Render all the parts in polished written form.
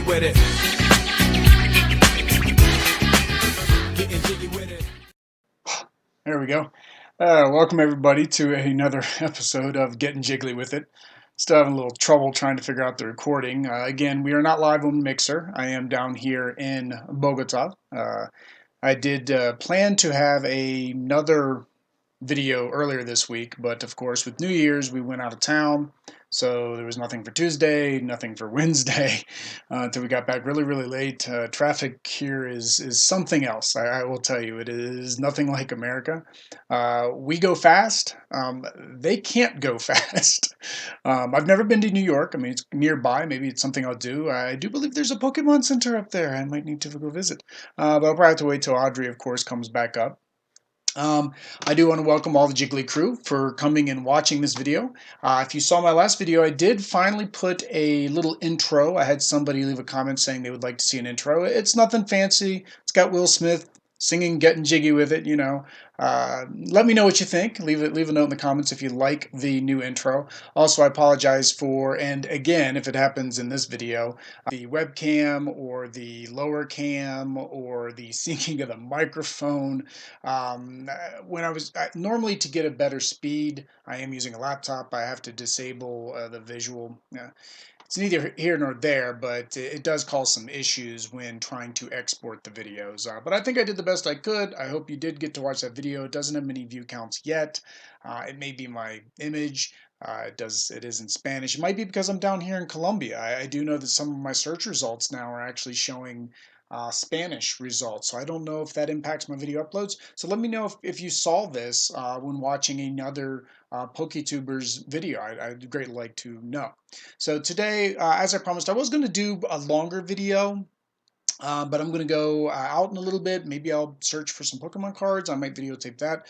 with it. Getting jiggy with it. There we go. Welcome everybody to another episode of Gettin Jiggly With It. Still having a little trouble trying to figure out the recording. Again, we are not live on Mixer. I am down here in Bogota. I did plan to have another video earlier this week, but of course with New Year's we went out of town, so there was nothing for Tuesday, nothing for Wednesday, until we got back really late. Traffic here is something else. I will tell you, it is nothing like America. We go fast. They can't go fast. I've never been to New York. I mean, it's nearby. Maybe it's something I'll do. I do believe there's a Pokemon Center up there. I might need to go visit. But I'll probably have to wait till Audrey, of course, comes back up. I do want to welcome all the Jiggly crew for coming and watching this video. If you saw my last video, I did finally put a little intro. I had somebody leave a comment saying they would like to see an intro. It's nothing fancy. It's got Will Smith singing Gettin Jiggy With It, you know. Let me know what you think. Leave a note in the comments if you like the new intro. Also, I apologize for, and again, if it happens in this video, the webcam or the lower cam or the syncing of the microphone. When normally, to get a better speed, I am using a laptop. I have to disable the visual. It's neither here nor there, but it does cause some issues when trying to export the videos. But I think I did the best I could. I hope you did get to watch that video. It doesn't have many view counts yet. It may be my image. It is in Spanish. It might be because I'm down here in Colombia. I do know that some of my search results now are actually showing Spanish results. So I don't know if that impacts my video uploads. So let me know if you saw this when watching another PokeTuber's video. I'd greatly like to know. So today, as I promised, I was going to do a longer video. But I'm going to go out in a little bit. Maybe I'll search for some Pokemon cards. I might videotape that.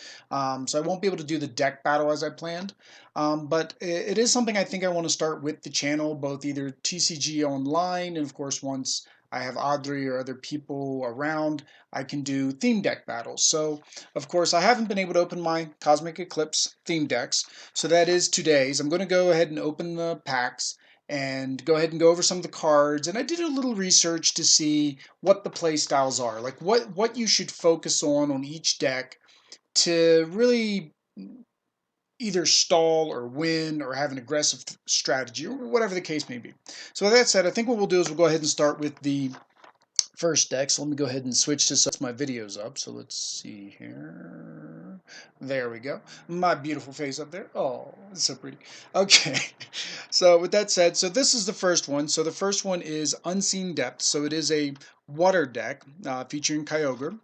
So I won't be able to do the deck battle as I planned. But it is something I think I want to start with the channel, both either TCG online, and of course once I have Audrey or other people around, I can do theme deck battles. So, of course, I haven't been able to open my Cosmic Eclipse theme decks. So that is today's. I'm going to go ahead and open the packs and go ahead and go over some of the cards. And I did a little research to see what the play styles are, like what you should focus on each deck to really either stall or win or have an aggressive strategy or whatever the case may be. So with that said, I think what we'll do is we'll go ahead and start with the first deck. So let me go ahead and switch this up. My video's up, so let's see here. There we go. My beautiful face up there. Oh, it's so pretty. Okay, so with that said, so this is the first one. So the first one is Unseen Depth. So it is a water deck featuring Kyogre.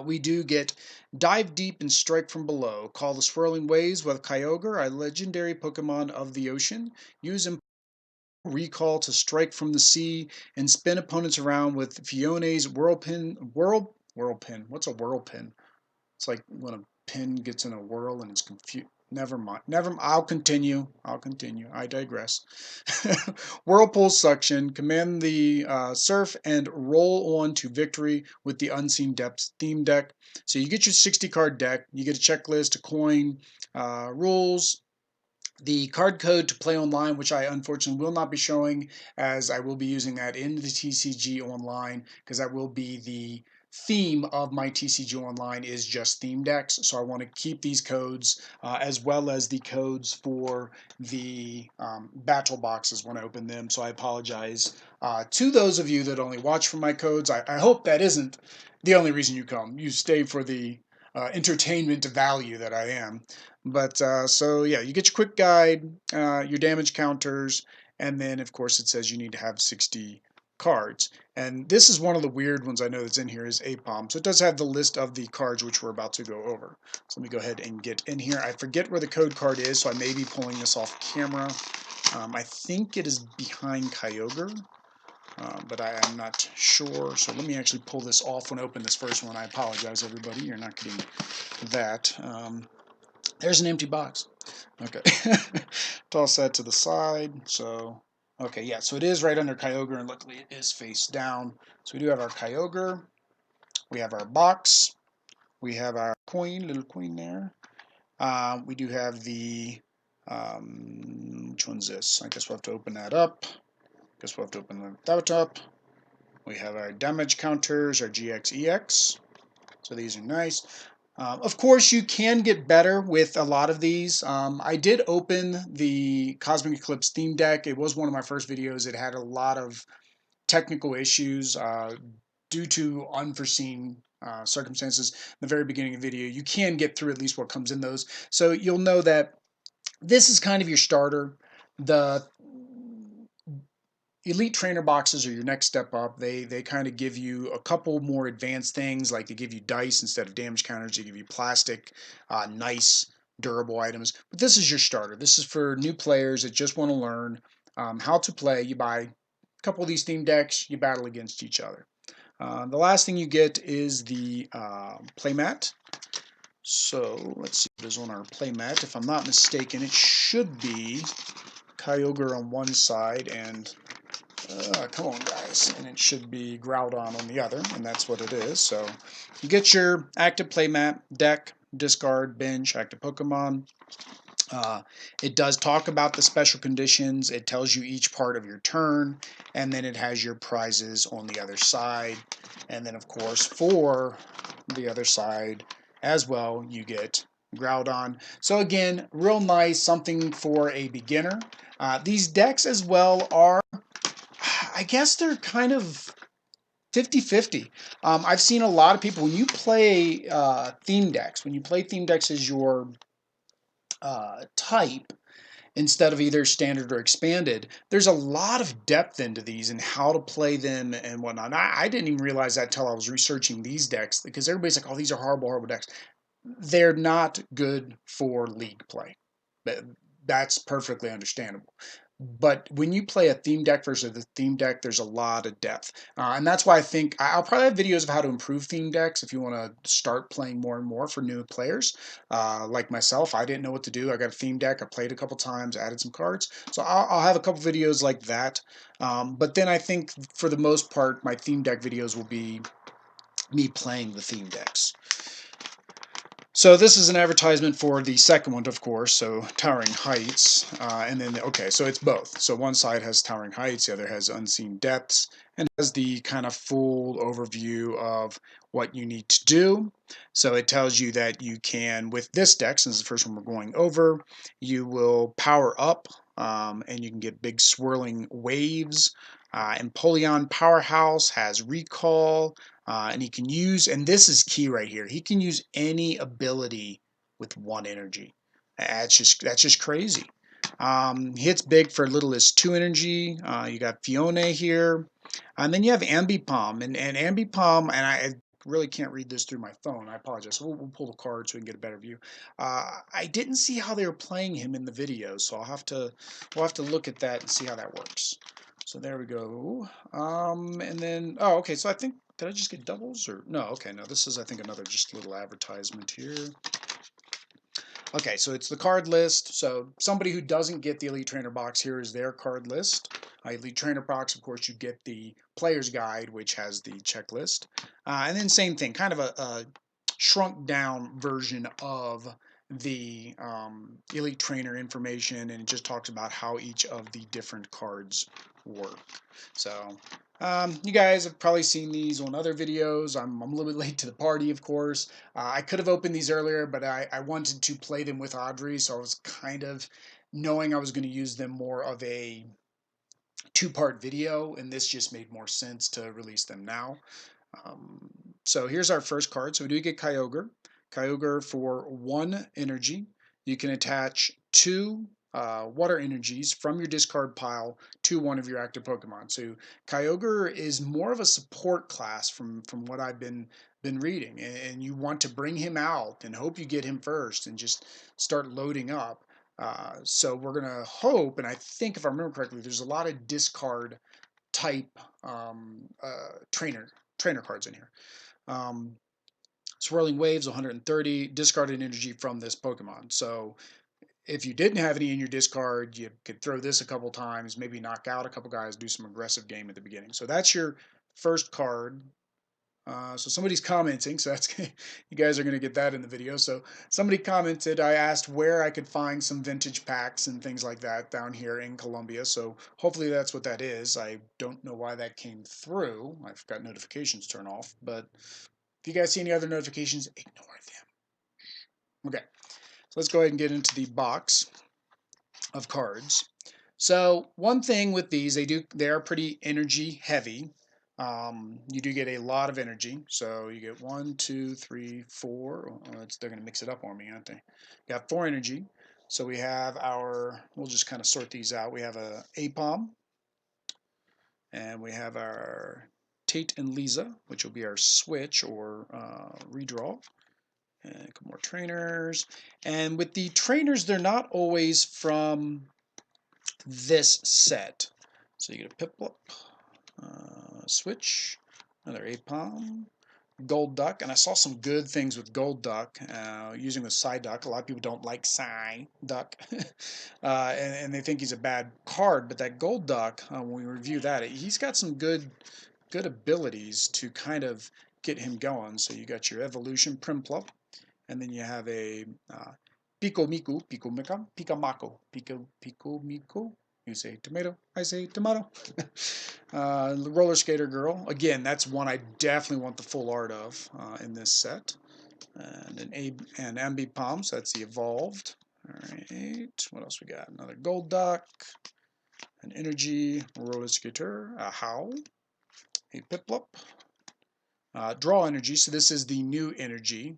We do get Dive Deep and Strike from Below. Call the Swirling Waves with Kyogre, a legendary Pokemon of the ocean. Use Recall to strike from the sea and spin opponents around with Fione's Whirlpin. What's a whirlpin? It's like when a pin gets in a whirl and it's confused. Never mind. I'll continue. I digress. Whirlpool Suction. Command the surf and roll on to victory with the Unseen Depths theme deck. So you get your 60 card deck. You get a checklist, a coin, rules, the card code to play online, which I unfortunately will not be showing, as I will be using that in the TCG online, because that will be the theme of my TCG online, is just theme decks. So I want to keep these codes as well as the codes for the battle boxes when I open them. So I apologize to those of you that only watch for my codes. I hope that isn't the only reason you come. You stay for the entertainment value that I am. But so yeah, you get your quick guide, your damage counters, and then of course it says you need to have 60 cards. And this is one of the weird ones I know that's in here is APOM. So it does have the list of the cards which we're about to go over. So let me go ahead and get in here. I forget where the code card is, so I may be pulling this off camera. I think it is behind Kyogre. But I am not sure. So let me actually pull this off when I open this first one. I apologize, everybody. You're not getting that. There's an empty box. Okay. Toss that to the side. So, okay, yeah. So it is right under Kyogre, and luckily it is face down. So we do have our Kyogre. We have our box. We have our coin, little coin there. We do have the, which one's this? I guess we'll have to open that up. Guess we'll have to open that up. We have our damage counters, our GX EX. So these are nice. Of course, you can get better with a lot of these. I did open the Cosmic Eclipse theme deck. It was one of my first videos. It had a lot of technical issues due to unforeseen circumstances. In the very beginning of the video, you can get through at least what comes in those. So you'll know that this is kind of your starter. The Elite Trainer boxes are your next step up. They kind of give you a couple more advanced things, like they give you dice instead of damage counters. They give you plastic, nice, durable items. But this is your starter. This is for new players that just want to learn how to play. You buy a couple of these theme decks, you battle against each other. The last thing you get is the playmat. So let's see what is on our playmat. If I'm not mistaken, it should be Kyogre on one side and come on, guys. And it should be Groudon on the other, and that's what it is. So you get your active playmat, deck, discard, bench, active Pokemon. It does talk about the special conditions. It tells you each part of your turn, and then it has your prizes on the other side. And then, of course, for the other side as well, you get Groudon. So again, real nice, something for a beginner. These decks as well are, I guess they're kind of 50-50. I've seen a lot of people, when you play theme decks, as your type, instead of either standard or expanded, there's a lot of depth into these and how to play them and whatnot. And I didn't even realize that until I was researching these decks, because everybody's like, oh, these are horrible, horrible decks. They're not good for league play. But that's perfectly understandable. But when you play a theme deck versus a theme deck, there's a lot of depth. And that's why I think I'll probably have videos of how to improve theme decks if you want to start playing more and more for new players. Like myself, I didn't know what to do. I got a theme deck. I played a couple times, added some cards. So I'll have a couple videos like that. But then I think for the most part, my theme deck videos will be me playing the theme decks. So this is an advertisement for the second one, of course, so Towering Heights, and then, okay, so it's both. So one side has Towering Heights, the other has Unseen Depths, and has the kind of full overview of what you need to do. So it tells you that you can, with this deck, since the first one we're going over, you will power up, and you can get big swirling waves. Empoleon Powerhouse has Recall, and he can use, and this is key right here, he can use any ability with one energy. That's just crazy. Hits big for little as 2 energy. You got Fiona here. And then you have Ambipom. And Ambipom, and I really can't read this through my phone. I apologize. So we'll pull the card so we can get a better view. I didn't see how they were playing him in the video, so we'll have to look at that and see how that works. So there we go. And then, oh, okay, so I think, did I just get doubles or no? Okay, no, this is, I think, another just little advertisement here. Okay, so it's the card list. So somebody who doesn't get the Elite Trainer box, here is their card list. Elite Trainer box, of course, you get the player's guide, which has the checklist. And then same thing, kind of a shrunk down version of the Elite Trainer information, and it just talks about how each of the different cards work. So you guys have probably seen these on other videos. I'm a little bit late to the party, of course. I could have opened these earlier, but I wanted to play them with Audrey, so I was kind of knowing I was going to use them more of a two-part video, and this just made more sense to release them now. So here's our first card. So we do get Kyogre. Kyogre for 1 energy. You can attach 2 water energies from your discard pile to one of your active Pokemon. So Kyogre is more of a support class from what I've been reading, and you want to bring him out and hope you get him first and just start loading up. So we're gonna hope, and I think if I remember correctly, there's a lot of discard type trainer cards in here. Swirling Waves, 130, discarded energy from this Pokemon. So if you didn't have any in your discard, you could throw this a couple times, maybe knock out a couple guys, do some aggressive game at the beginning. So that's your first card. So somebody's commenting, so that's you guys are going to get that in the video. So somebody commented, I asked where I could find some vintage packs and things like that down here in Colombia. So hopefully that's what that is. I don't know why that came through. I've got notifications turned off, but if you guys see any other notifications, ignore them. Okay, so let's go ahead and get into the box of cards. So one thing with these, they are pretty energy heavy. You do get a lot of energy. So you get 1, 2, 3, 4. They're going to mix it up on me, aren't they? You got 4 energy. So we have we'll just kind of sort these out. We have a Apom, and we have our Tate and Lisa, which will be our switch or redraw. And a couple more trainers. And with the trainers, they're not always from this set. So you get a Piplup, Switch, another Apom, Gold Duck, and I saw some good things with Gold Duck using with Psyduck. A lot of people don't like Psyduck, and they think he's a bad card, but that Gold Duck, when we review that, he's got some good abilities to kind of get him going. So you got your Evolution Primplup, and then you have a Pico Miku. You say tomato, I say tomato. Roller Skater Girl. Again, that's one I definitely want the full art of in this set. And an Ambipom, so that's the evolved. Alright, what else we got? Another Gold Duck, an Energy, Roller Skater, a Howl, a Piplup. Draw Energy, so this is the new energy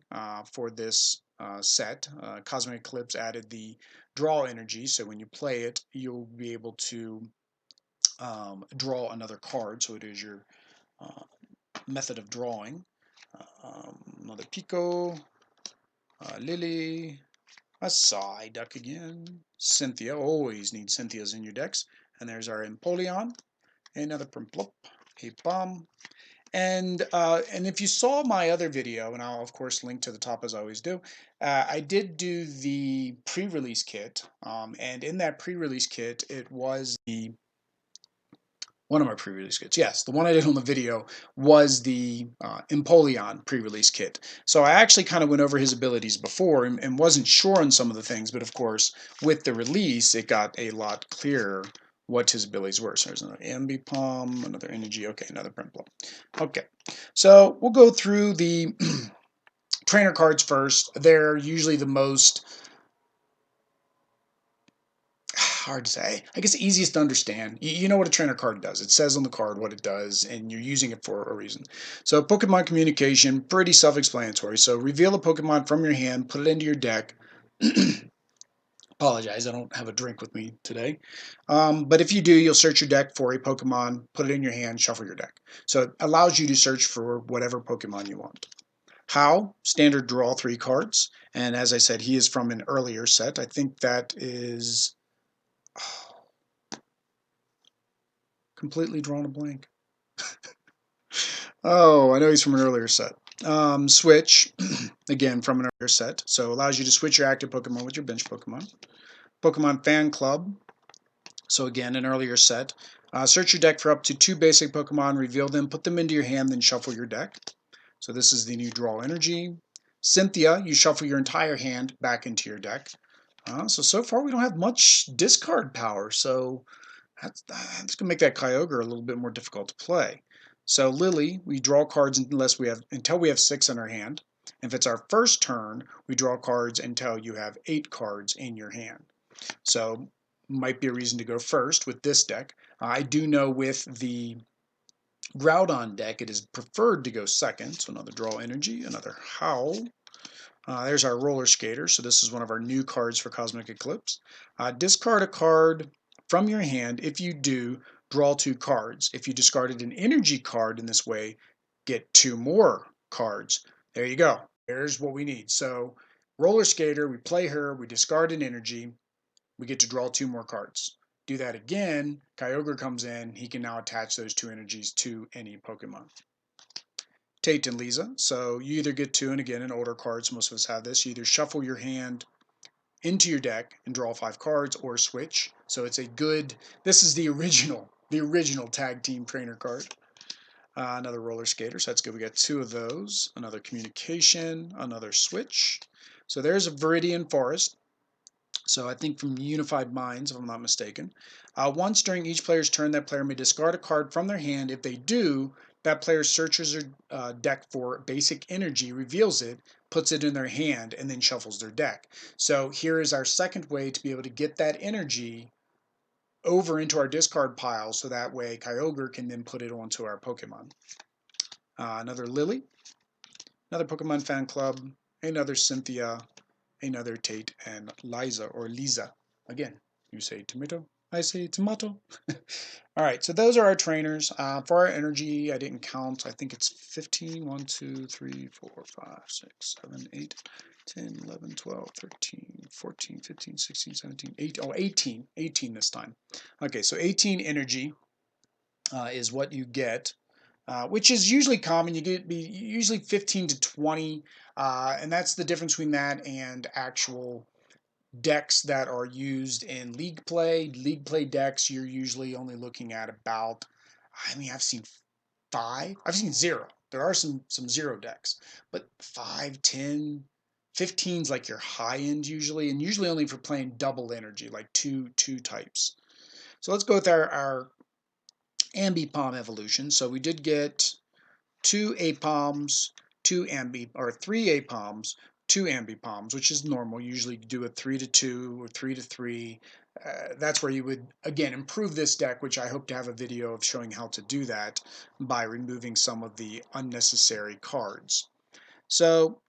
for this set. Cosmic Eclipse added the Draw Energy, so when you play it, you'll be able to draw another card, so it is your method of drawing. Another Pico, Lily, a Psyduck again, Cynthia, always need Cynthias in your decks, and there's our Empoleon, another Primplup, a Bomb. And if you saw my other video, and I'll of course link to the top as I always do, I did do the pre-release kit, and in that pre-release kit, it was one of my pre-release kits. Yes, the one I did on the video was the Empoleon pre-release kit. So I actually kind of went over his abilities before and wasn't sure on some of the things, but of course, with the release, it got a lot clearer what his abilities were. So there's another Ambipom, another Energy, okay, another Primplup. Okay, so we'll go through the trainer cards first. They're usually the most hard to say. I guess easiest to understand. You know what a trainer card does. It says on the card what it does, and you're using it for a reason. So Pokemon communication, pretty self-explanatory. So reveal a Pokemon from your hand, put it into your deck. Apologize, I don't have a drink with me today. But if you do, you'll search your deck for a Pokemon, put it in your hand, shuffle your deck. So it allows you to search for whatever Pokemon you want. How? Standard draw 3 cards. And as I said, he is from an earlier set. I think that is... completely drawn a blank. Oh, I know he's from an earlier set. Switch, again, from an earlier set. So allows you to switch your active Pokemon with your bench Pokemon. Pokemon Fan Club. So again, an earlier set. Search your deck for up to 2 basic Pokemon, reveal them, put them into your hand, then shuffle your deck. So this is the new Draw Energy. Cynthia, you shuffle your entire hand back into your deck. So far we don't have much discard power, so that's going to make that Kyogre a little bit more difficult to play. So Lily, we draw cards until we have 6 in our hand. If it's our first turn, we draw cards until you have 8 cards in your hand. So might be a reason to go first with this deck. I do know with the Groudon deck, it is preferred to go second. So another Draw Energy, another Howl. There's our Roller Skater. So this is one of our new cards for Cosmic Eclipse. Discard a card from your hand. If you do, draw 2 cards. If you discarded an energy card in this way, get 2 more cards. There you go. There's what we need. So Roller Skater, we play her, we discard an energy, we get to draw 2 more cards. Do that again, Kyogre comes in, he can now attach those 2 energies to any Pokemon. Tate and Lisa, so you either get 2, and again, in older cards, most of us have this, you either shuffle your hand into your deck and draw 5 cards, or switch. So it's a good, this is the original tag team trainer card. Another roller skater, so that's good. We got 2 of those. Another communication, another switch. So there's a Viridian Forest. So I think from Unified Minds, if I'm not mistaken. Once during each player's turn, that player may discard a card from their hand. If they do, that player searches their deck for basic energy, reveals it, puts it in their hand, and then shuffles their deck. So here is our second way to be able to get that energy over into our discard pile, so that way Kyogre can then put it onto our Pokemon. Another Lily, another Pokemon Fan Club, another Cynthia, another Tate, and Liza or Lisa. Again, you say tomato, I say tomato. All right, so those are our trainers. For our energy, I didn't count. I think it's 15. 1, 2, 3, 4, 5, 6, 7, 8, 10, 11, 12, 13, 14, 15, 16, 17, 18. Oh, 18. 18 this time. Okay, so 18 energy is what you get. Which is usually common. You get usually 15 to 20, and that's the difference between that and actual decks that are used in league play. League play decks, you're usually only looking at about, I mean, I've seen 5, I've seen 0. There are some 0 decks, but 5, 10, 15's like your high end usually, and usually only for playing double energy, like two types. So let's go with our Ambipom evolution. So we did get 2 Apoms, 2 or 3 Apoms, 2 Ambipoms, which is normal. Usually you do a 3 to 2 or 3 to 3. That's where you would, again, improve this deck, which I hope to have a video of showing how to do that by removing some of the unnecessary cards. So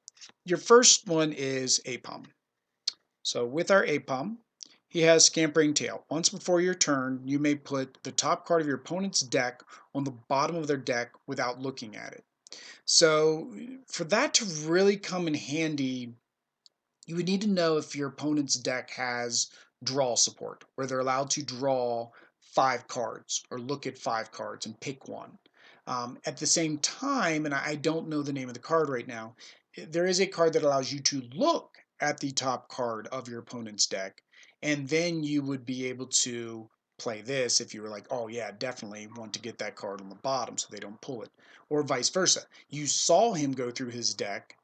your first one is Apom. So with our Apom, he has Scampering Tail. Once before your turn, you may put the top card of your opponent's deck on the bottom of their deck without looking at it. So for that to really come in handy, you would need to know if your opponent's deck has draw support, where they're allowed to draw 5 cards or look at 5 cards and pick one. At the same time, and I don't know the name of the card right now, there is a card that allows you to look at the top card of your opponent's deck, and then you would be able to play this if you were like, oh yeah, definitely want to get that card on the bottom so they don't pull it, or vice versa. You saw him go through his deck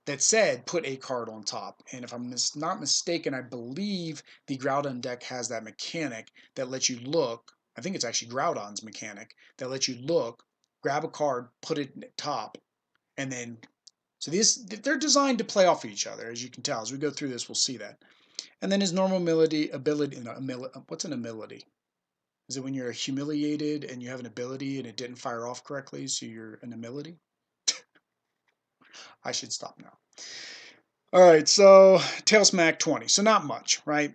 that said put a card on top, and if I'm not mistaken, I believe the Groudon deck has that mechanic that lets you look. I think it's actually Groudon's mechanic that lets you look, grab a card, put it at top, and then so they're designed to play off of each other, as you can tell. As we go through this, we'll see that. And then his normal ability, what's an ability? Is it when you're humiliated and you have an ability and it didn't fire off correctly, so you're an ability? I should stop now. All right, so Tail Smack 20, so not much, right?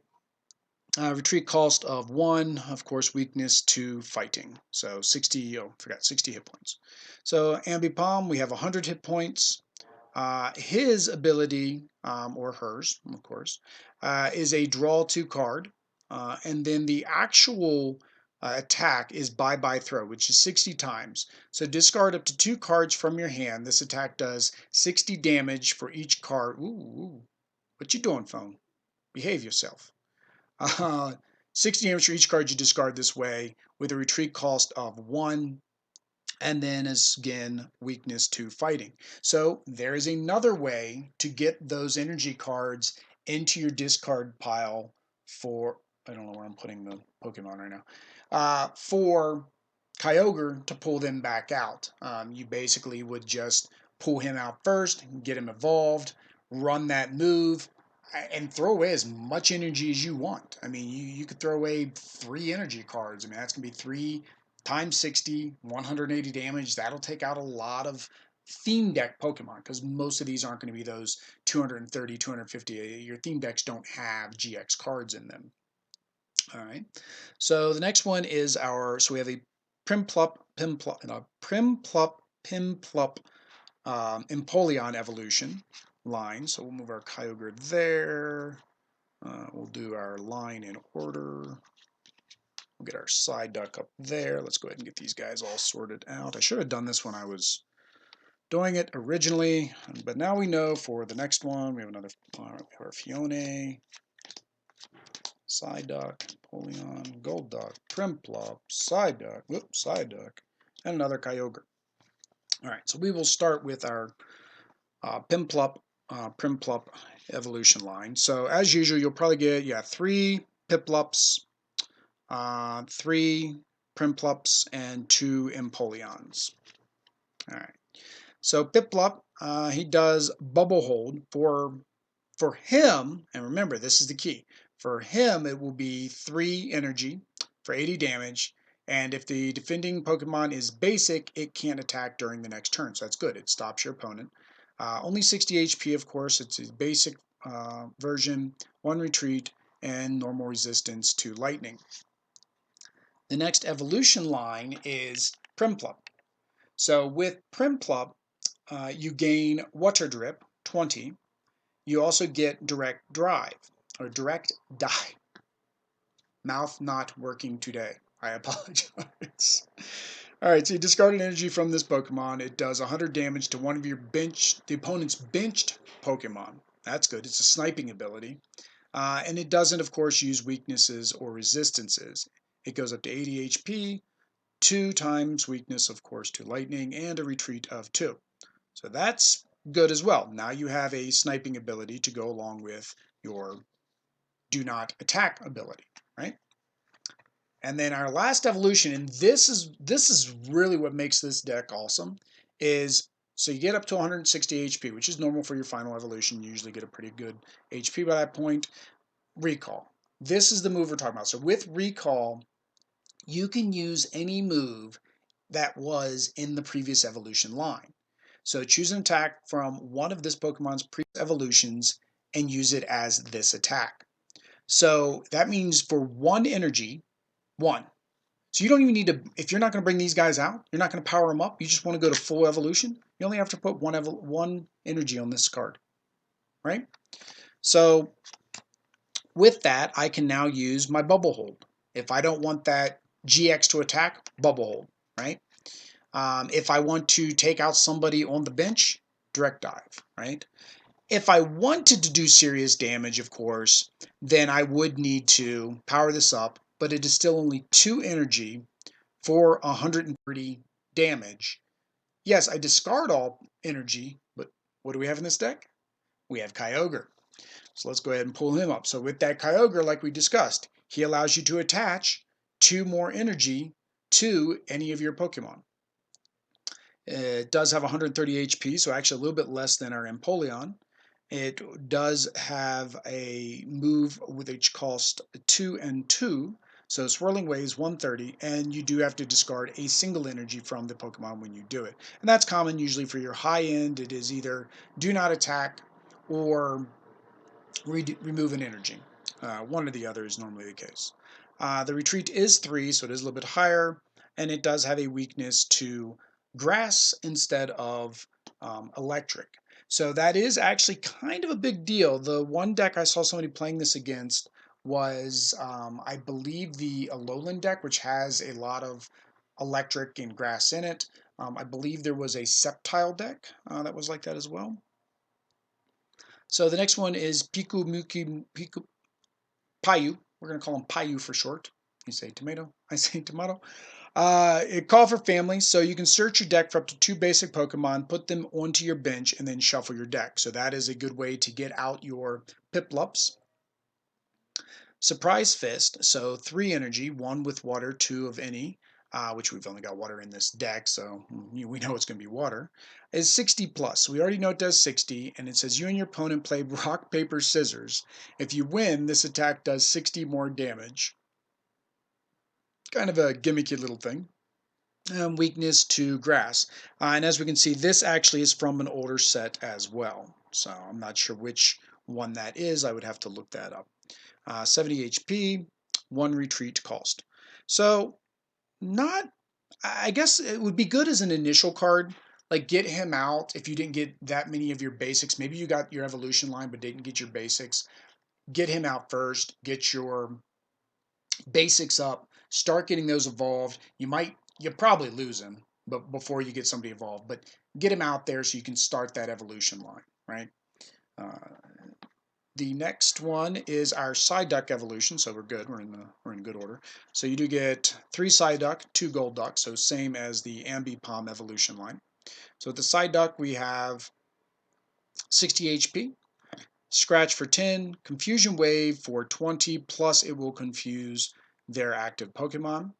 Retreat cost of 1, of course, weakness to fighting. So 60, 60 hit points. So Ambipom, we have 100 hit points. His ability, or hers, of course, is a draw 2 card. And then the actual attack is Bye-Bye Throw, which is 60 times. So discard up to 2 cards from your hand. This attack does 60 damage for each card. Ooh, what you doing, phone? Behave yourself. 60 damage for each card you discard this way, with a retreat cost of 1, and then again weakness to fighting. So there is another way to get those energy cards into your discard pile for, I don't know where I'm putting the Pokemon right now, for Kyogre to pull them back out. You basically would just pull him out first, get him evolved, run that move, and throw away as much energy as you want. I mean, you could throw away 3 energy cards. I mean, that's going to be 3 times 60, 180 damage. That'll take out a lot of theme deck Pokemon, because most of these aren't going to be those 230, 250. Your theme decks don't have GX cards in them. All right. So the next one is so we have a Piplup, Empoleon evolution line. So we'll move our Kyogre there. We'll do our line in order. We'll get our side duck up there. Let's go ahead and get these guys all sorted out. I should have done this when I was doing it originally, but now we know for the next one. We have another, we have our Fione, side duck, Empoleon, gold duck, Piplup, side duck, and another Kyogre. All right, so we will start with our Primplup evolution line. So as usual, you'll probably get 3 Piplups, 3 Primplups, and 2 Empoleons. All right. So Piplup, he does Bubble Hold for him, and remember this is the key. For him, it will be 3 energy for 80 damage, and if the defending Pokemon is basic, it can't attack during the next turn. So that's good. It stops your opponent. Only 60 HP, of course. It's a basic version, 1 retreat, and normal resistance to lightning. The next evolution line is Primplup. So with Primplup, you gain Water Drip, 20. You also get Direct Drive, or Direct Die. Mouth not working today. I apologize. Alright, so you discard an energy from this Pokemon. It does 100 damage to one of your the opponent's benched Pokemon. That's good. It's a sniping ability. And it doesn't, of course, use weaknesses or resistances. It goes up to 80 HP, 2 times weakness, of course, to lightning, and a retreat of 2. So that's good as well. Now you have a sniping ability to go along with your do not attack ability, right? And then our last evolution, and this is really what makes this deck awesome, is so you get up to 160 HP, which is normal for your final evolution. You usually get a pretty good HP by that point. Recall. This is the move we're talking about. So with Recall, you can use any move that was in the previous evolution line. So choose an attack from one of this Pokemon's previous evolutions and use it as this attack. So that means for 1 energy, 1. So you don't even need to, if you're not going to bring these guys out, you're not going to power them up, you just want to go to full evolution, you only have to put one energy on this card, right? So with that, I can now use my Bubble Hold. If I don't want that GX to attack, Bubble Hold, right? If I want to take out somebody on the bench, Direct Dive, right? If I wanted to do serious damage, of course, then I would need to power this up, but it is still only 2 energy for 130 damage. Yes, I discard all energy, but what do we have in this deck? We have Kyogre. So let's go ahead and pull him up. So with that Kyogre, like we discussed, he allows you to attach 2 more energy to any of your Pokemon. It does have 130 HP, so actually a little bit less than our Empoleon. It does have a move which costs 2 and 2, so Swirling Wave is 130, and you do have to discard a single energy from the Pokemon when you do it. And that's common usually for your high end. It is either do not attack or remove an energy. One or the other is normally the case. The retreat is 3, so it is a little bit higher, and it does have a weakness to grass instead of electric. So that is actually kind of a big deal. The one deck I saw somebody playing this against was, I believe, the Alolan deck, which has a lot of electric and grass in it. I believe there was a Sceptile deck that was like that as well. So the next one is Piku Payu. We're going to call him Payu for short. You say tomato, I say tomato. It call for family, so you can search your deck for up to 2 basic Pokemon, put them onto your bench, and then shuffle your deck. So that is a good way to get out your Piplups. Surprise Fist, so 3 energy, 1 with water, 2 of any, which we've only got water in this deck, so we know it's going to be water, is 60 plus. So we already know it does 60, and it says you and your opponent play rock, paper, scissors. If you win, this attack does 60 more damage. Kind of a gimmicky little thing. Weakness to grass. And as we can see, this actually is from an older set as well. So I'm not sure which one that is. I would have to look that up. 70 HP, 1 retreat cost. So not, I guess it would be good as an initial card. Like get him out if you didn't get that many of your basics. Maybe you got your evolution line but didn't get your basics. Get him out first. Get your basics up. Start getting those evolved. You'll probably lose him, but before you get somebody evolved. But get him out there so you can start that evolution line, right? The next one is our Psyduck evolution, so we're good. We're in good order. So you do get 3 Psyduck, 2 Gold Duck, so same as the Ambipom evolution line. So with the Psyduck, we have 60 HP, Scratch for 10, Confusion Wave for 20, plus it will confuse their active Pokemon.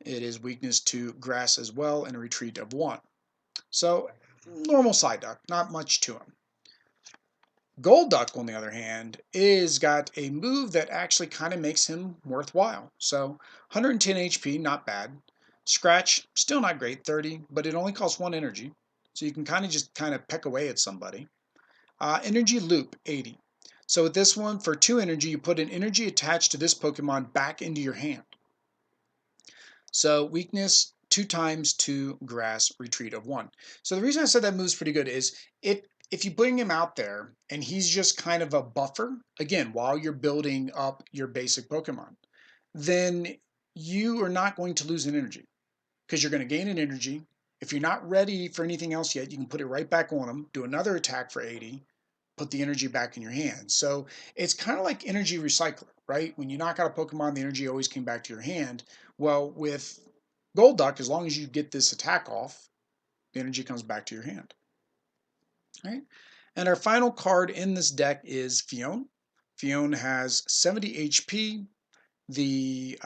It is weakness to Grass as well, and a retreat of 1. So, normal Psyduck, not much to him. Golduck, on the other hand, is got a move that actually kind of makes him worthwhile. So 110 HP, not bad. Scratch, still not great, 30, but it only costs 1 energy. So you can kind of peck away at somebody. Energy Loop, 80. So with this one, for 2 energy, you put an energy attached to this Pokemon back into your hand. So weakness 2 times to Grass, retreat of 1. So the reason I said that move's pretty good is if you bring him out there and he's just kind of a buffer, again, while you're building up your basic Pokemon, then you are not going to lose an energy because you're going to gain an energy. If you're not ready for anything else yet, you can put it right back on him, do another attack for 80, put the energy back in your hand. So it's kind of like energy recycler, right? When you knock out a Pokemon, the energy always came back to your hand. Well, with Golduck, as long as you get this attack off, the energy comes back to your hand. Right? And our final card in this deck is Fion. Fion has 70 HP. The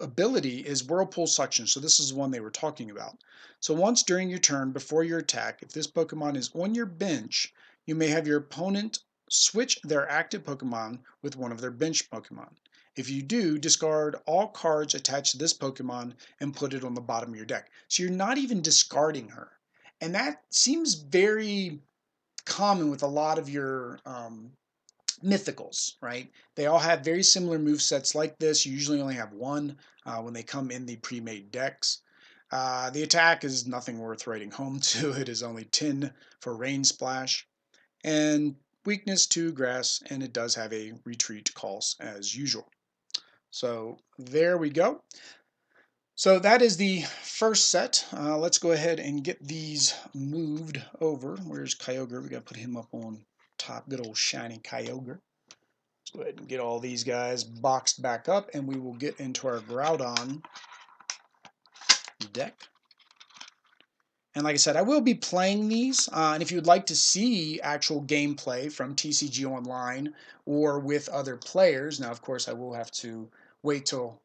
ability is Whirlpool Suction, so this is the one they were talking about. So once during your turn, before your attack, if this Pokemon is on your bench, you may have your opponent switch their active Pokemon with one of their bench Pokemon. If you do, discard all cards attached to this Pokemon and put it on the bottom of your deck. So you're not even discarding her. And that seems very common with a lot of your mythicals, right? They all have very similar move sets like this. You usually only have one when they come in the pre-made decks. The attack is nothing worth writing home to. It is only 10 for Rain Splash. And weakness to Grass, and it does have a retreat cost as usual. So there we go. So that is the first set. Let's go ahead and get these moved over. Where's Kyogre? We got to put him up on top. Good old shiny Kyogre. Let's go ahead and get all these guys boxed back up, and we will get into our Groudon deck. And like I said, I will be playing these, and if you would like to see actual gameplay from TCG Online or with other players, now of course I will have to wait till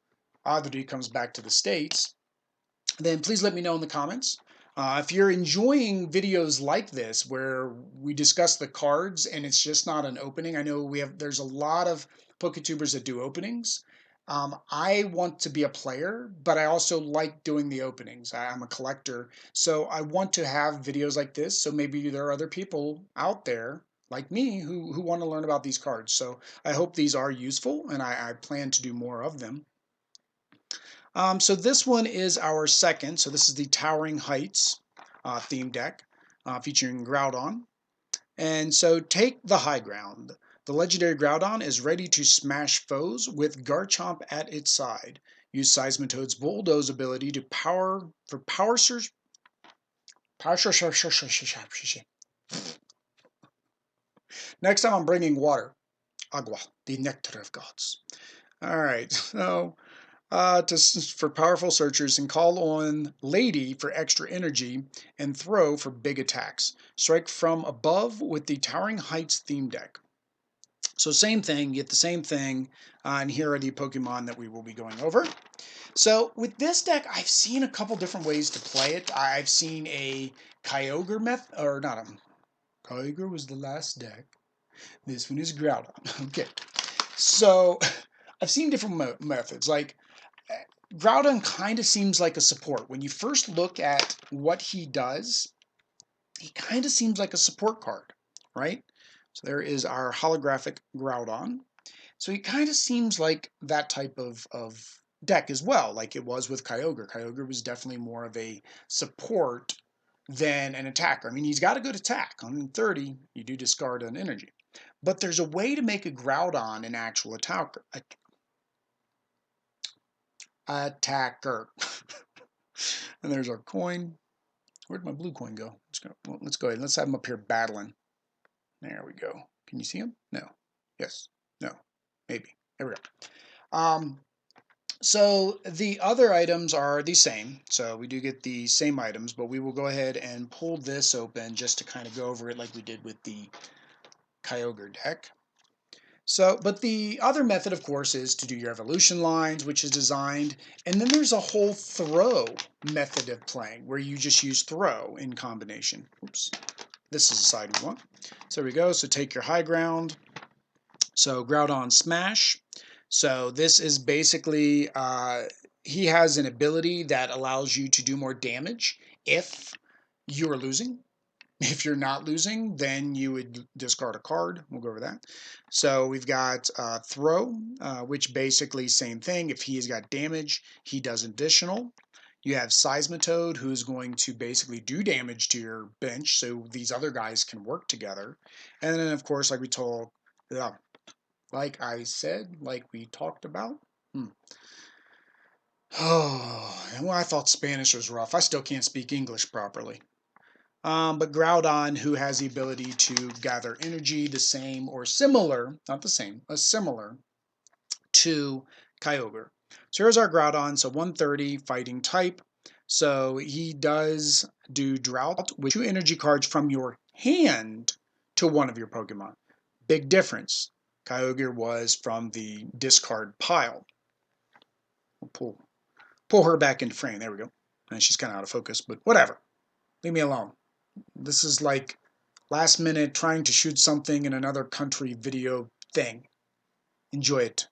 Audrey comes back to the States, then please let me know in the comments. If you're enjoying videos like this where we discuss the cards and it's just not an opening, I know there's a lot of PokeTubers that do openings. I want to be a player, but I also like doing the openings. I'm a collector, so I want to have videos like this, so maybe there are other people out there like me who want to learn about these cards. So I hope these are useful, and I plan to do more of them. So this one is our second. So this is the Towering Heights theme deck featuring Groudon. And so take the high ground. The legendary Groudon is ready to smash foes with Garchomp at its side. Use Seismitoad's Bulldoze ability to power surge. Next time I'm bringing water. Agua, the nectar of gods. All right, so for powerful searchers, and call on Lady for extra energy and throw for big attacks. Strike from above with the Towering Heights theme deck. So same thing, you get the same thing, and here are the Pokemon that we will be going over. So with this deck, I've seen a couple different ways to play it. I've seen a Kyogre method, or not a Kyogre was the last deck. This one is Groudon. Okay, so I've seen different methods. Like Groudon kind of seems like a support. When you first look at what he does, he kind of seems like a support card, right? So there is our holographic Groudon. So he kind of seems like that type of deck as well, like it was with Kyogre. Kyogre was definitely more of a support than an attacker. I mean, he's got a good attack. On 30, you do discard an energy. But there's a way to make a Groudon an actual attacker. And there's our coin. Where'd my blue coin go? Let's go ahead. Let's have him up here battling. There we go. Can you see him? No. Yes. No. Maybe. There we go. So the other items are the same. So we do get the same items, but we will go ahead and pull this open just to kind of go over it like we did with the Kyogre deck. So, but the other method, of course, is to do your evolution lines, which is designed, and then there's a whole throw method of playing where you just use throw in combination. Oops, this is the side we want. So there we go. So take your high ground. So Groudon Smash. So this is basically, he has an ability that allows you to do more damage if you're losing. If you're not losing, then you would discard a card. We'll go over that. So we've got Throw, which basically same thing. If he's got damage, he does additional. You have Seismitoad, who's going to basically do damage to your bench, so these other guys can work together. And then, of course, like I said, like we talked about. Oh, well, I thought Spanish was rough. I still can't speak English properly. But Groudon, who has the ability to gather energy the same or similar, not the same, similar to Kyogre. So here's our Groudon, so 130 fighting type. So he does do Drought with 2 energy cards from your hand to one of your Pokemon. Big difference. Kyogre was from the discard pile. We'll pull her back into frame. There we go. And she's kind of out of focus, but whatever. Leave me alone. This is like last minute trying to shoot something in another country video thing. Enjoy it.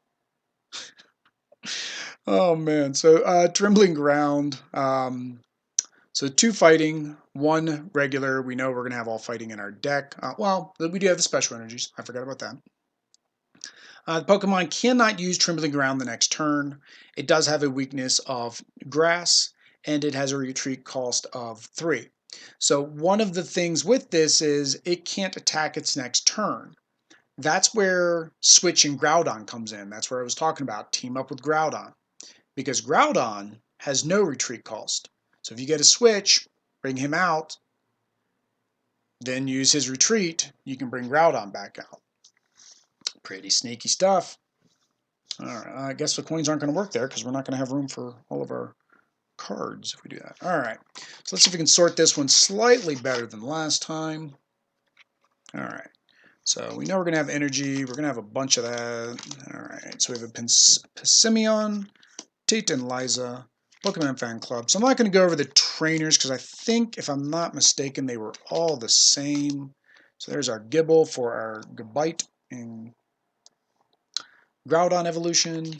Oh man. So Trembling Ground. So 2 fighting, 1 regular. We know we're going to have all fighting in our deck. Well, we do have the special energies. I forgot about that. The Pokemon cannot use Trembling Ground the next turn. It does have a weakness of Grass, and it has a retreat cost of 3. So one of the things with this is it can't attack its next turn. That's where switching Groudon comes in. That's where I was talking about. Team up with Groudon. Because Groudon has no retreat cost. So if you get a switch, bring him out, then use his retreat, you can bring Groudon back out. Pretty sneaky stuff. Alright, I guess the coins aren't going to work there because we're not going to have room for all of our cards if we do that. Alright, so let's see if we can sort this one slightly better than last time. Alright, so we know we're going to have energy. We're going to have a bunch of that. Alright, so we have a Pissimion, Tate and Liza, Pokemon Fan Club. So I'm not going to go over the trainers because I think, if I'm not mistaken, they were all the same. So there's our Gibble for our Gabite and Groudon evolution.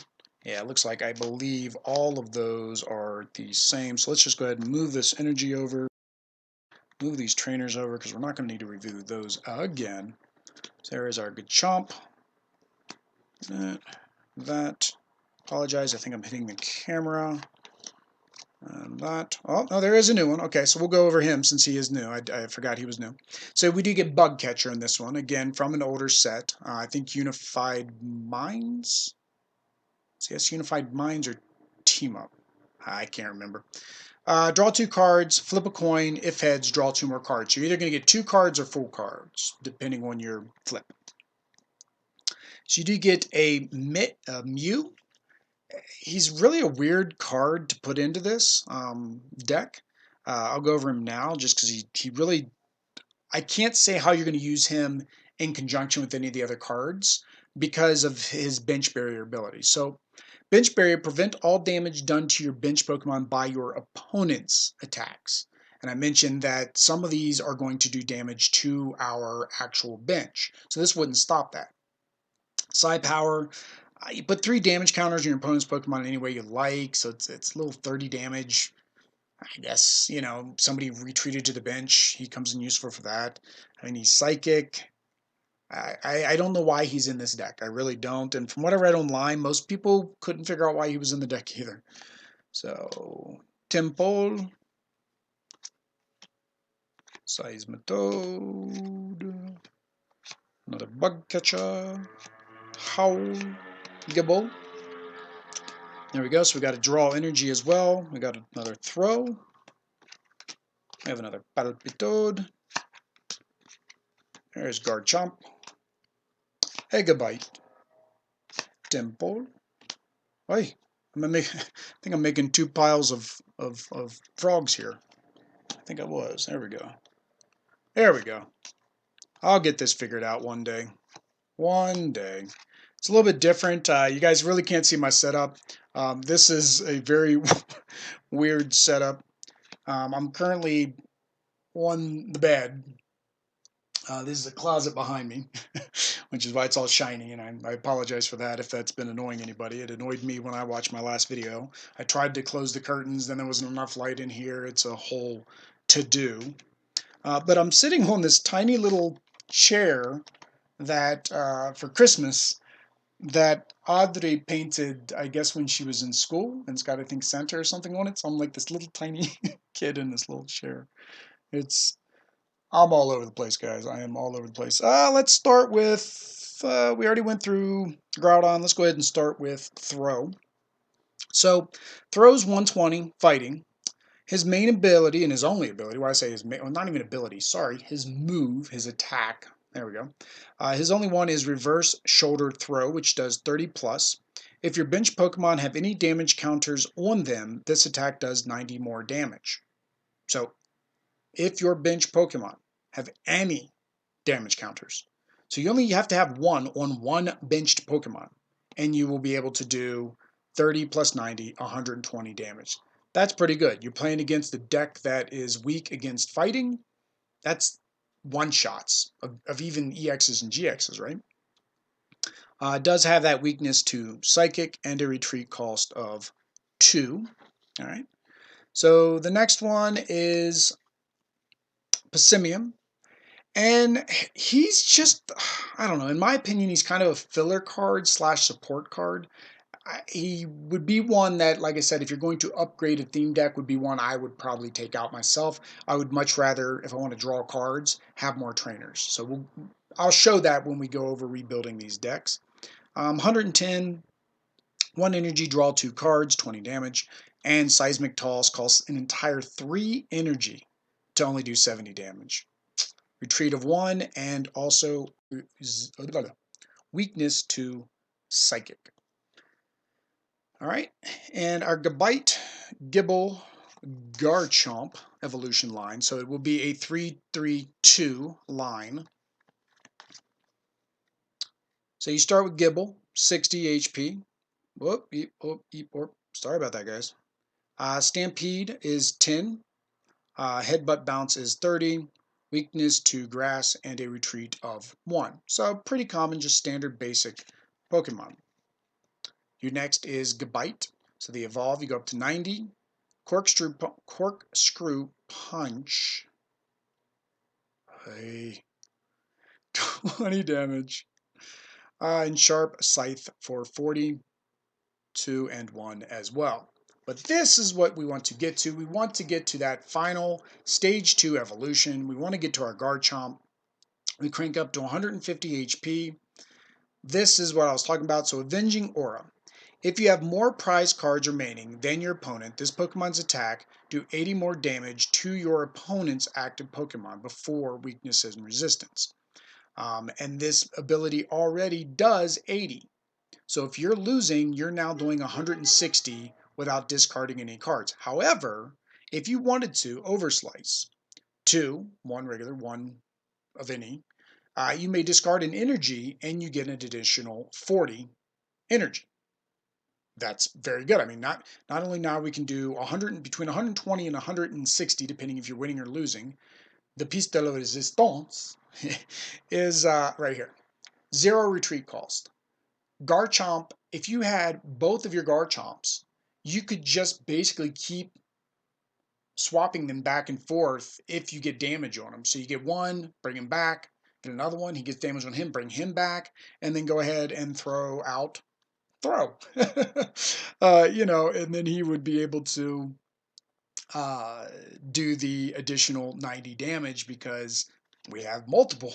Yeah, it looks like I believe all of those are the same. So let's just go ahead and move this energy over. Move these trainers over because we're not going to need to review those again. So there is our Garchomp. That. Apologize, I think I'm hitting the camera. And that. Oh, no, there is a new one. Okay, so we'll go over him since he is new. I forgot he was new. So we do get Bug Catcher in this one, again, from an older set. I think Unified Minds? So yes, Unified Minds or Team Up? I can't remember. Draw 2 cards, flip a coin. If heads, draw 2 more cards. So you're either going to get 2 cards or full cards, depending on your flip. So you do get a Mew. He's really a weird card to put into this deck. I'll go over him now just because he really... I can't say how you're going to use him in conjunction with any of the other cards because of his bench barrier ability. So bench barrier, prevent all damage done to your bench Pokemon by your opponent's attacks. And I mentioned that some of these are going to do damage to our actual bench. So this wouldn't stop that. Psi Power, you put 3 damage counters on your opponent's Pokemon any way you like, so it's a little 30 damage. I guess, you know, somebody retreated to the bench, he comes in useful for that. I mean, he's Psychic. I don't know why he's in this deck. I really don't. And from what I read online, most people couldn't figure out why he was in the deck either. So, Temple. Seismitoad. Another Bug Catcher. Howl. Gibble. There we go. So we got to draw energy as well. We got another Throw. We have another Palpitoad. There's Garchomp. Egabite. Dimple. Oi. I think I'm making two piles of frogs here. I think I was. There we go. There we go. I'll get this figured out one day. One day. It's a little bit different. You guys really can't see my setup. This is a very weird setup. I'm currently on the bed. This is a closet behind me, which is why it's all shiny, and I apologize for that if that's been annoying anybody. It annoyed me when I watched my last video. I tried to close the curtains, then there wasn't enough light in here. It's a whole to-do. But I'm sitting on this tiny little chair that, for Christmas, that Audrey painted, I guess, when she was in school, and it's got, I think, Santa or something on it. So I'm like this little tiny kid in this little chair. I'm all over the place, guys. I am all over the place. Let's start with, we already went through Groudon. Let's go ahead and start with Throw. So, Throw's 120 fighting. His main ability, and his only ability, why I say his main, well, not even ability, sorry, his move, his attack, there we go. His only one is Reverse Shoulder Throw, which does 30 plus. If your bench Pokemon have any damage counters on them, this attack does 90 more damage. So, if your bench Pokemon have any damage counters, so you only have to have one on one benched Pokemon, and you will be able to do 30 plus 90, 120 damage. That's pretty good. You're playing against a deck that is weak against fighting. That's one-shots of even EXs and GXs, right? It does have that weakness to Psychic and a retreat cost of 2. All right. So the next one is Passimium. And he's just, I don't know, in my opinion, he's kind of a filler card slash support card. He would be one that, like I said, if you're going to upgrade a theme deck, would be one I would probably take out myself. I would much rather, if I want to draw cards, have more trainers. So I'll show that when we go over rebuilding these decks. 110, 1 energy, draw 2 cards, 20 damage. And Seismic Toss costs an entire 3 energy to only do 70 damage. Retreat of 1, and also weakness to Psychic. Alright, and our Gabite, Gibble, Garchomp evolution line. So it will be a 3-3-2 line. So you start with Gibble, 60 HP. Whoop, eep, whoop, eep, whoop. Sorry about that, guys. Stampede is 10. Headbutt Bounce is 30. Weakness to Grass, and a retreat of 1. So pretty common, just standard basic Pokemon. Your next is Gabite. So the evolve, you go up to 90. Corkscrew Punch. Hey. 20 damage. And Sharp Scythe for 40. 2 and 1 as well. But this is what we want to get to. We want to get to that final stage 2 evolution. We want to get to our Garchomp. We crank up to 150 HP. This is what I was talking about. So Avenging Aura. If you have more prize cards remaining than your opponent, this Pokemon's attack do 80 more damage to your opponent's active Pokemon before weaknesses and resistance. And this ability already does 80. So if you're losing, you're now doing 160 without discarding any cards. However, if you wanted to overslice 2, 1 regular, 1 of any, you may discard an energy and you get an additional 40 energy. That's very good. I mean, not only now we can do 100 between 120 and 160, depending if you're winning or losing. The piece de la resistance is right here. 0 retreat cost. Garchomp, if you had both of your Garchomps, you could just basically keep swapping them back and forth if you get damage on them. So you get one, bring him back, get another one, he gets damage on him, bring him back, and then go ahead and throw. And then he would be able to do the additional 90 damage because we have multiple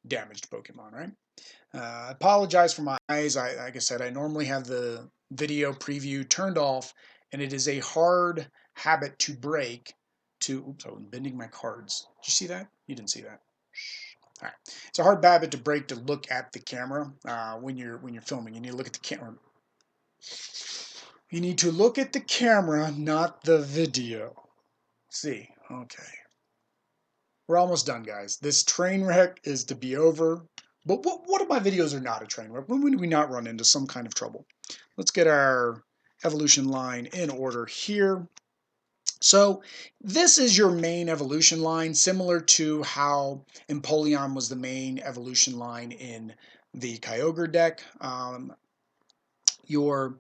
damaged Pokemon, right? I apologize for my eyes. Like I said, I normally have the video preview turned off, and it is a hard habit to break. Oops, I'm bending my cards. Did you see that? You didn't see that. All right. It's a hard habit to break to look at the camera when you're filming. You need to look at the camera. You need to look at the camera, not the video. See, okay. We're almost done, guys. This train wreck is to be over. But what of my videos are not a train wreck? When do we not run into some kind of trouble? Let's get our evolution line in order here. So this is your main evolution line, similar to how Empoleon was the main evolution line in the Kyogre deck. Your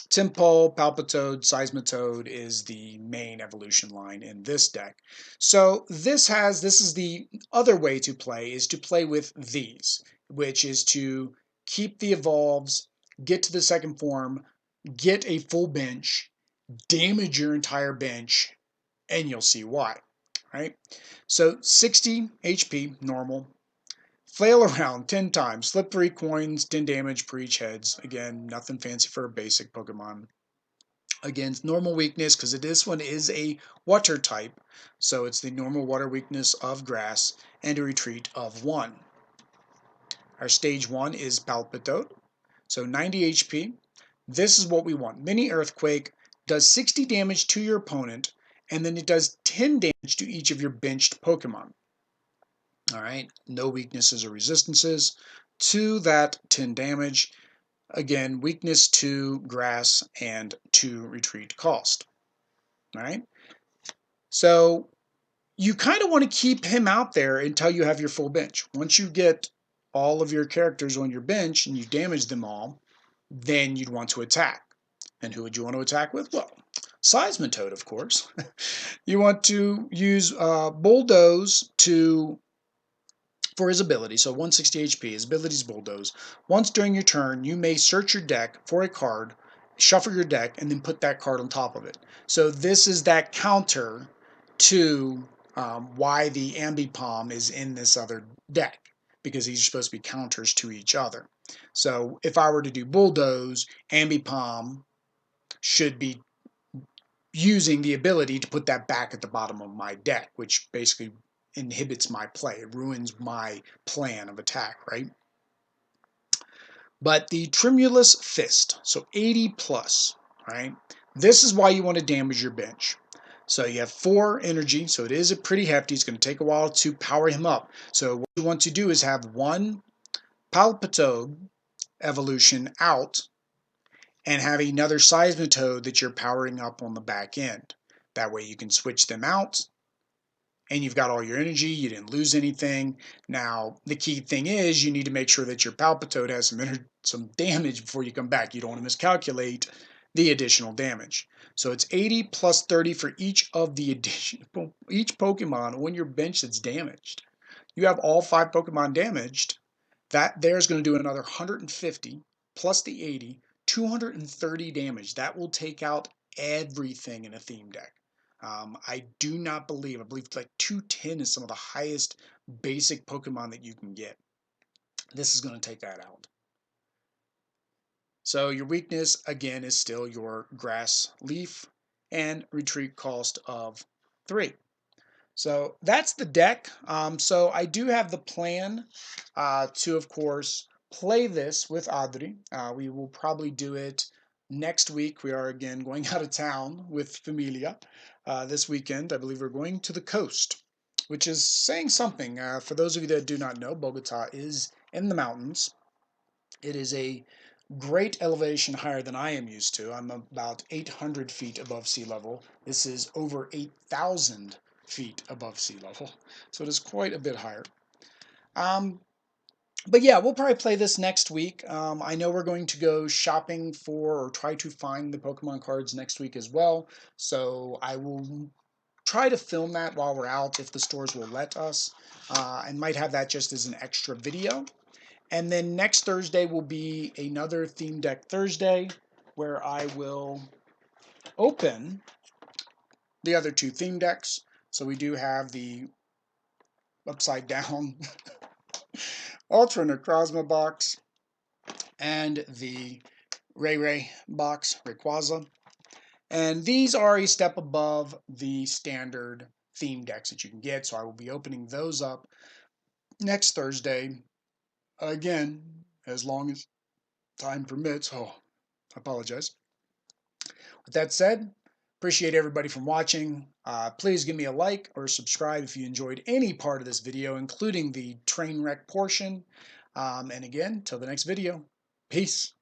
Tympole, Palpitoad, Seismitoad is the main evolution line in this deck. So this is the other way to play with these, which is to keep the evolves, get to the second form, get a full bench, damage your entire bench, and you'll see why. Right? So 60 HP normal. Flail around 10 times, slip 3 coins, 10 damage per each heads. Again, nothing fancy for a basic Pokemon. Again, normal weakness, because this one is a water type, so it's the normal water weakness of grass, and a retreat of 1. Our stage 1 is Palpitoad, so 90 HP. This is what we want. Mini Earthquake does 60 damage to your opponent, and then it does 10 damage to each of your benched Pokemon. Alright, no weaknesses or resistances to that 10 damage. Again, weakness to grass and to retreat cost. Alright, so you kind of want to keep him out there until you have your full bench. Once you get all of your characters on your bench and you damage them all, then you'd want to attack. And who would you want to attack with? Well, Seismitoad, of course. You want to use Bulldoze for his ability, so 160 HP, his ability is Bulldoze. Once during your turn, you may search your deck for a card, shuffle your deck, and then put that card on top of it. So this is that counter to why the Ambipom is in this other deck, because these are supposed to be counters to each other. So if I were to do Bulldoze, Ambipom should be using the ability to put that back at the bottom of my deck, which basically inhibits my play. It ruins my plan of attack, right? But the Tremulous Fist, so 80 plus, right? This is why you want to damage your bench. So you have 4 energy, so it is a pretty hefty. It's going to take a while to power him up. So what you want to do is have 1 Palpitoad evolution out and have another Seismitoad that you're powering up on the back end. That way you can switch them out and you've got all your energy, you didn't lose anything. Now, the key thing is you need to make sure that your Palpitoad has some damage before you come back. You don't want to miscalculate the additional damage. So it's 80 plus 30 for each of the each Pokemon on your bench that's damaged. You have all 5 Pokemon damaged, that there's going to do another 150 plus the 80, 230 damage. That will take out everything in a theme deck. I believe like 210 is some of the highest basic Pokemon that you can get. This is going to take that out. So your weakness, again, is still your Grass Leaf and retreat cost of 3. So that's the deck. So I do have the plan to, of course, play this with Adri. We will probably do it next week. We are again going out of town with Familia this weekend. I believe we're going to the coast, which is saying something. For those of you that do not know, Bogota is in the mountains. It is a great elevation higher than I am used to. I'm about 800 feet above sea level. This is over 8,000 feet above sea level, so it is quite a bit higher. But yeah, we'll probably play this next week. I know we're going to go shopping for or try to find the Pokemon cards next week as well, so I will try to film that while we're out if the stores will let us, and might have that just as an extra video. And then next Thursday will be another Theme Deck Thursday, where I will open the other 2 theme decks. So we do have the upside down Ultra Necrozma box and the Ray box, Rayquaza. And these are a step above the standard theme decks that you can get. So I will be opening those up next Thursday. Again, as long as time permits. Oh, I apologize. With that said, appreciate everybody from watching. Please give me a like or subscribe if you enjoyed any part of this video, including the train wreck portion. And again, till the next video, peace.